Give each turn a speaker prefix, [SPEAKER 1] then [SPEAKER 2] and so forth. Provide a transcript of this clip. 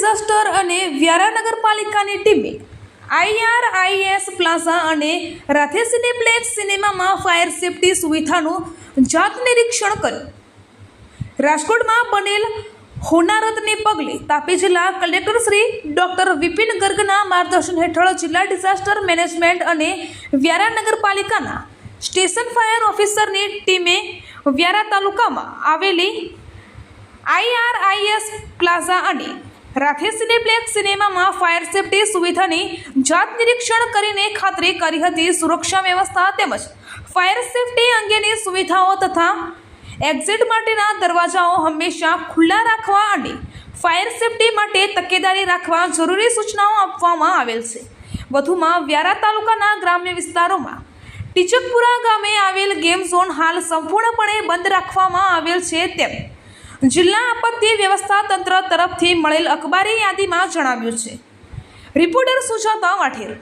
[SPEAKER 1] Disaster અને વ્યારા નગરપાલિકાની ટીમે IRIS પ્લાઝા અને રાધે સિનેપ્લેક્સ સિનેમામાં ફાયર સેફટી સુવિધાનું જાત નિરીક્ષણ કર્યું. રાજકોટમાં બનેલ હોનારતને પગલે તાપી જિલ્લા કલેક્ટર શ્રી ડોક્ટર વિપિન ગર્ગના માર્ગદર્શન હેઠળ જિલ્લા ડિઝાસ્ટર મેનેજમેન્ટ અને વ્યારા નગરપાલિકાના સ્ટેશન ફાયર ઓફિસરની ટીમે વ્યારા તાલુકામાં આવેલી IRIS પ્લાઝા અને રાધે સિનેપ્લેક્સ સિનેમામાં ફાયર સેફટી સુવિધાની જાત નિરીક્ષણ કરીને ખાતરી કરી હતી. સુરક્ષા વ્યવસ્થા તેમજ ફાયર સેફટી અંગેની સુવિધાઓ તથા એક્ઝિટ માટેના દરવાજાઓ હંમેશા ખુલ્લા રાખવા અને ફાયર સેફટી માટે તકેદારી રાખવા જરૂરી સૂચનાઓ આપવામાં આવેલ છે. વધુમાં વ્યારા તાલુકાના ગ્રામ્ય વિસ્તારોમાં ટીચકપુરા ગામે આવેલ ગેમ ઝોન હાલ સંપૂર્ણપણે બંધ રાખવામાં આવેલ છે તેમ જિલ્લા આપત્તિ વ્યવસ્થા તંત્ર તરફથી મળેલ અખબારી યાદીમાં જણાવ્યું છે. રિપોર્ટર સુજાતા વાઠેર.